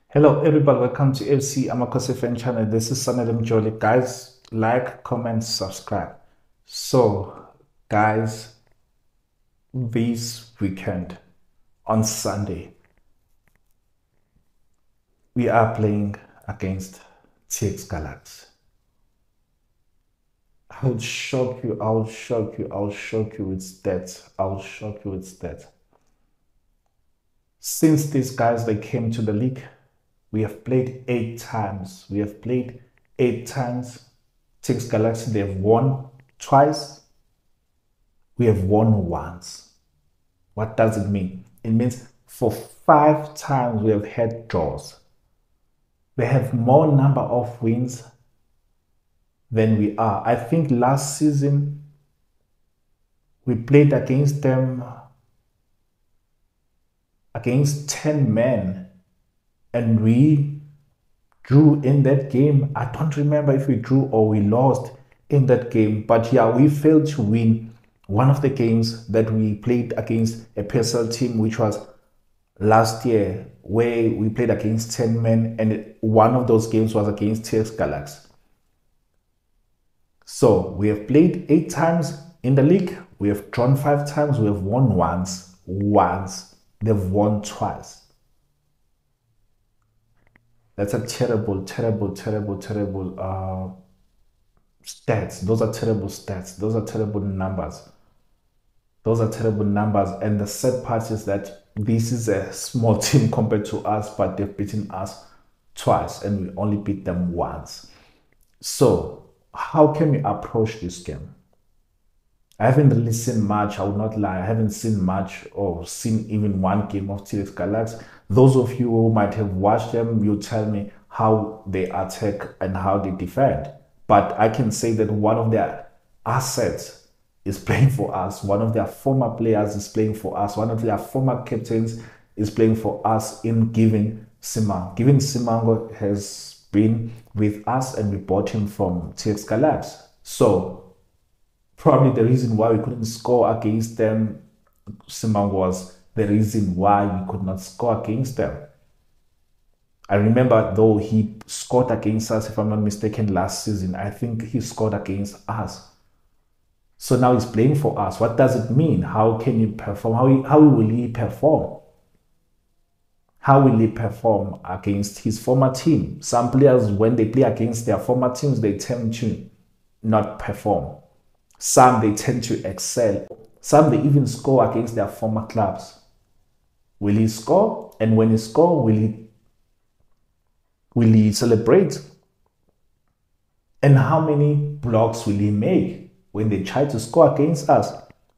Hello everybody, welcome to FC Amakhosi fan channel. This is Sanadam Jolly. Guys, like, comment, subscribe. So guys, this weekend on Sunday we are playing against TX Galaxy. I'll shock you, I'll shock you, I'll shock you with stats. I'll shock you with stats. Since these guys they came to the league, we have played 8 times. We have played 8 times. TX Galaxy, they've won twice. We have won once. What does it mean? It means for 5 times we have had draws. They have more number of wins than we are. I think last season we played against them against 10 men. And we drew in that game. I don't remember if we drew or we lost in that game. But yeah, we failed to win one of the games that we played against a PSL team, which was last year, where we played against 10 men. And one of those games was against TX Galaxy. So we have played 8 times in the league. We have drawn 5 times. We have won once. They've won twice. That's a terrible stats. Those are terrible stats. Those are terrible numbers. Those are terrible numbers. And the sad part is that this is a small team compared to us, but they've beaten us twice and we only beat them once. So how can we approach this game? I haven't really seen much, I will not lie. I haven't seen much or seen even one game of TX Galaxy. Those of you who might have watched them, you tell me how they attack and how they defend. But I can say that one of their assets is playing for us. One of their former players is playing for us. One of their former captains is playing for us in Giving Simang. Giving Simango has been with us and we bought him from TX Galaxy. So probably the reason why we couldn't score against them, Simang was the reason why we could not score against them. I remember though he scored against us, if I'm not mistaken, last season. I think he scored against us. So now he's playing for us. What does it mean? How can he perform? How will he perform? How will he perform against his former team? Some players, when they play against their former teams, they tend to not perform. Some, they tend to excel. Some, they even score against their former clubs. Will he score? And when he scores, will he celebrate? And how many blocks will he make when they try to score against us?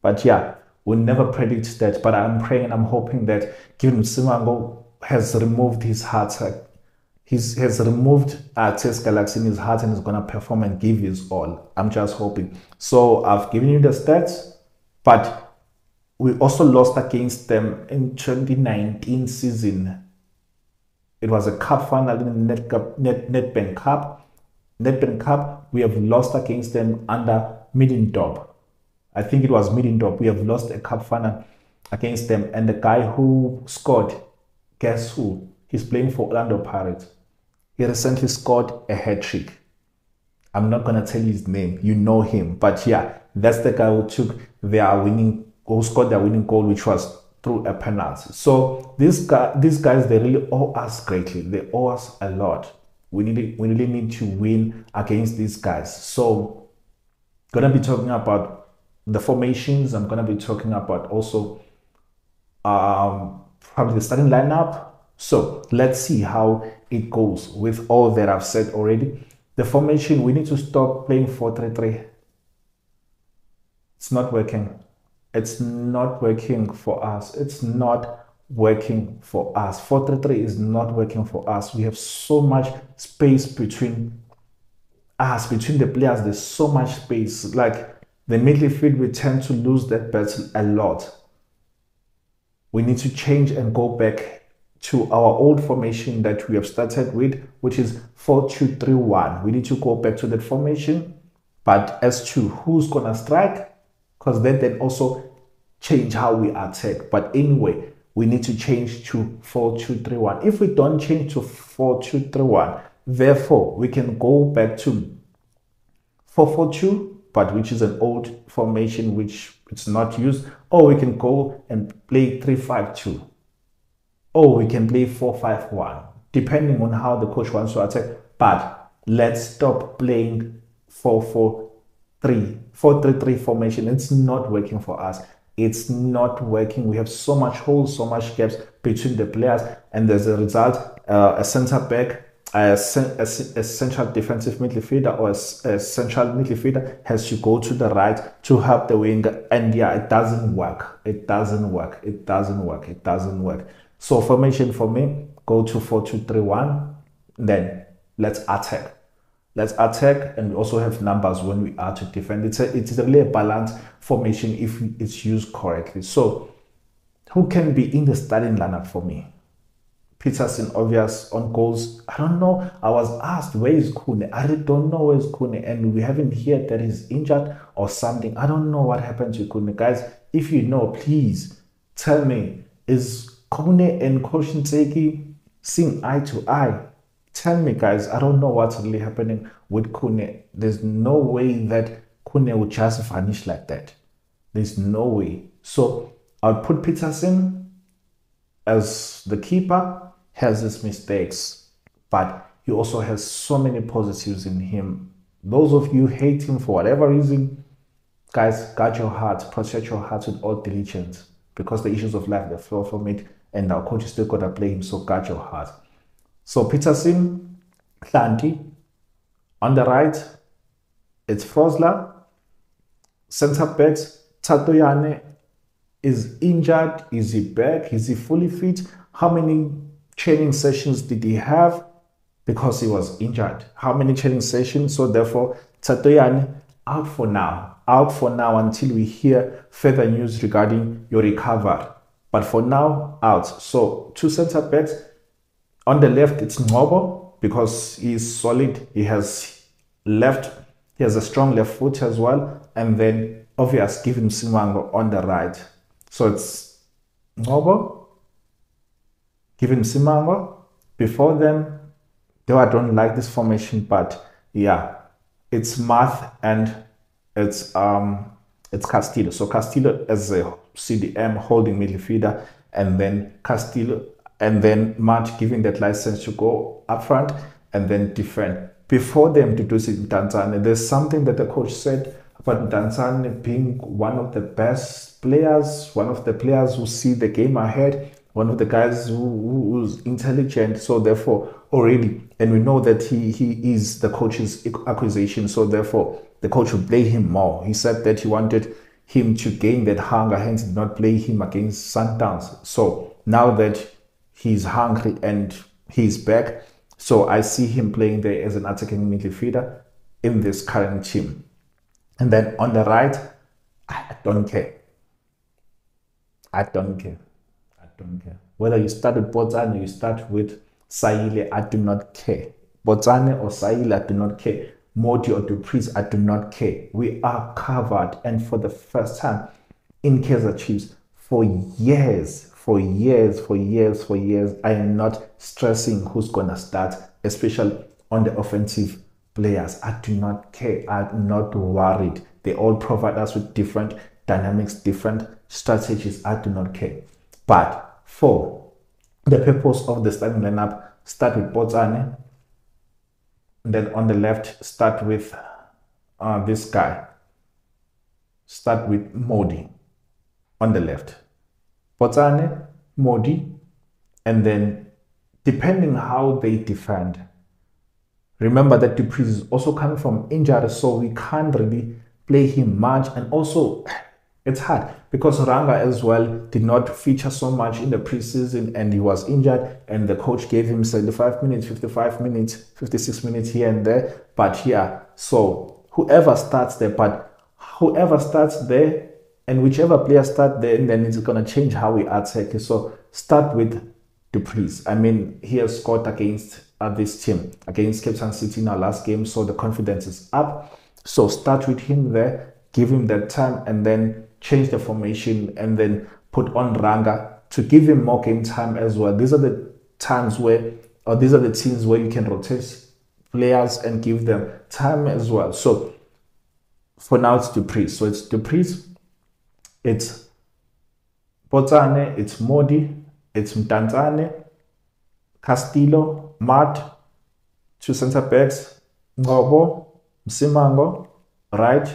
But yeah, we'll never predict that. But I'm praying and I'm hoping that given Simango has removed his heart, has removed TX Galaxy in his heart and is going to perform and give his all. I'm just hoping. So I've given you the stats, but we also lost against them in 2019 season. It was a cup final in the Nedbank Cup. Nedbank Cup, we have lost against them under Middendorp. I think it was Middendorp. We have lost a cup final against them. And the guy who scored, guess who? He's playing for Orlando Pirates. He recently scored a hat-trick. I'm not going to tell you his name. You know him. But yeah, that's the guy who scored their winning goal, which was through a penalty. So these guys, they really owe us greatly. They owe us a lot. We really need to win against these guys. So going to be talking about the formations. I'm going to be talking about also probably the starting lineup. So let's see how it goes with all that I've said already. The formation, we need to stop playing 4-3-3. It's not working. It's not working for us. It's not working for us. 4-3-3 is not working for us. We have so much space between us, between the players. There's so much space. Like the midfield, we tend to lose that battle a lot. We need to change and go back to our old formation that we have started with, which is 4-2-3-1. We need to go back to that formation. But as to who's gonna strike, because then also change how we attack. But anyway, we need to change to 4-2-3-1. If we don't change to 4-2-3-1, therefore we can go back to 4-4-2, but which is an old formation which it's not used, or we can go and play 3-5-2, or we can play 4-5-1, depending on how the coach wants to attack. But let's stop playing 4-4-3 formation. It's not working for us. It's not working. We have so much holes, so much gaps between the players, and as a result, a center back, a central defensive midfielder, or a central midfielder has to go to the right to help the winger, and yeah, it doesn't work. It doesn't work. It doesn't work. It doesn't work. So formation for me, go to 4-2-3-1. Then let's attack. Let's attack, and we also have numbers when we are to defend. It's really a balanced formation if it's used correctly. So who can be in the starting lineup for me? Peterson, obvious. On goals, I don't know. I was asked, where is Kune? I really don't know where is Kune, and we haven't heard that he's injured or something. I don't know what happened to Kune. Guys, if you know, please tell me, is Kune and Coach Ntseki seeing eye to eye? Tell me, guys. I don't know what's really happening with Kune. There's no way that Kune would just vanish like that. There's no way. So I'll put Peterson as the keeper. Has his mistakes, but he also has so many positives in him. Those of you hate him for whatever reason, guys, guard your heart, protect your heart with all diligence, because the issues of life, they flow from it, and our coach is still going to play him, so guard your heart. So Peterson, Hlanti. On the right, it's Frosler. Center backs, Tatoyane is injured. Is he back? Is he fully fit? How many training sessions did he have? Because he was injured. How many training sessions? So therefore, Tatoyane out for now. Out for now until we hear further news regarding your recovery. But for now, out. So two center backs. On the left, it's Ngobo, because he is solid. He has a strong left foot as well. And then obvious, give him Simango on the right. So it's Ngobo, give him Simango. Before then, though I don't like this formation, but yeah, it's Math and it's Castillo. So Castillo as a CDM holding midfielder, and then Castillo, and then Matt giving that license to go up front and then defend. Before them introducing Ntseki, there's something that the coach said about Ntseki being one of the best players, one of the players who see the game ahead, one of the guys who's intelligent. So therefore, already, and we know that he is the coach's acquisition. So therefore, the coach will play him more. He said that he wanted him to gain that hunger, hence did not play him against Sundowns. So now that he's hungry and he's back, so I see him playing there as an attacking midfielder in this current team. And then on the right, I don't care. I don't care. I don't care. Whether you start with Botsane or you start with Saile, I do not care. Botsane or Saile, I do not care. Modi or Dupreez, I do not care. We are covered. And for the first time in Kaizer Chiefs, for years, I am not stressing who's going to start, especially on the offensive players. I do not care. I'm not worried. They all provide us with different dynamics, different strategies. I do not care. But for the purpose of the starting lineup, start with Botsane. Then on the left, start with this guy. Start with Modi on the left. Botsane, Modi, and then depending how they defend. Remember that Dupreez is also coming from injury, so we can't really play him much. And also, it's hard because Ranga as well did not feature so much in the preseason, and he was injured, and the coach gave him 75 minutes, 55 minutes, 56 minutes here and there. But yeah, so whoever starts there, and whichever player starts there, then it's going to change how we attack. So start with Dupreez. I mean, he has scored against this team, against Cape Town City in our last game, so the confidence is up. So start with him there, give him that time, and then change the formation, and then put on Ranga to give him more game time as well. These are the times where, or these are the teams where you can rotate players and give them time as well. So for now, it's Dupreez. So it's Dupreez, it's Potsane, it's Modi, it's Mtanzane, Castillo, Matt, 2 center backs, Ngobo, Msimango, right,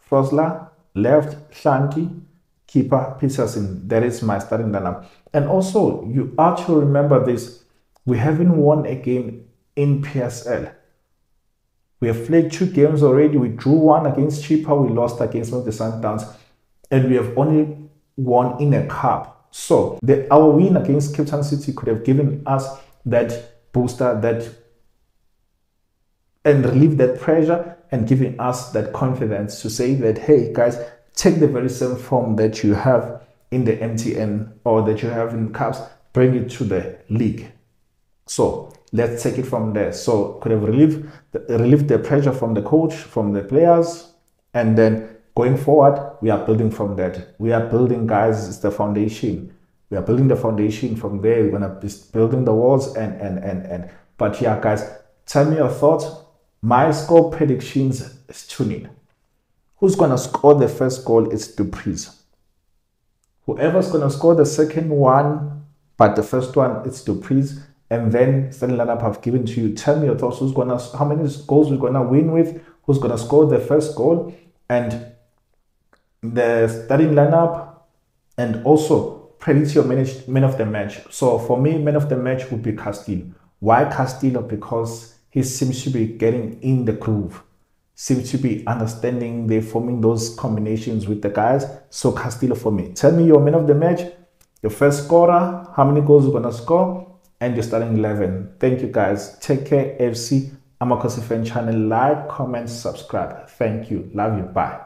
Frosler, left, Shanti, keeper, Peterson. That is my starting lineup. And also, you are to remember this, we haven't won a game in PSL. We have played 2 games already. We drew 1 against Chippa, we lost against the Sundowns, and we have only won in a cup. So our win against Cape Town City could have given us that booster, that, and relieve that pressure, and giving us that confidence to say that, hey guys, take the very same form that you have in the MTN or that you have in cups, bring it to the league. So let's take it from there. So could have relieved the pressure from the coach, from the players, and then going forward, we are building from that. We are building, guys, it's the foundation. We are building the foundation from there. We're gonna be building the walls and. But yeah, guys, tell me your thoughts. My score predictions is 2-0. Who's gonna score the first goal is Dupreez. Whoever's gonna score the second one, but the first one, it's Dupreez. And then starting lineup I've given to you. Tell me your thoughts. How many goals we're gonna win with? Who's gonna score the first goal? And the starting lineup, and also predict your man of the match. So for me, man of the match would be Castillo. Why Castillo? Because he seems to be getting in the groove, seems to be understanding, they're forming those combinations with the guys. So Castillo for me. Tell me your man of the match, your first scorer, how many goals you're gonna score, and your starting 11. Thank you guys. Take care. FC Amakhosi fan channel. Like, comment, subscribe. Thank you. Love you. Bye.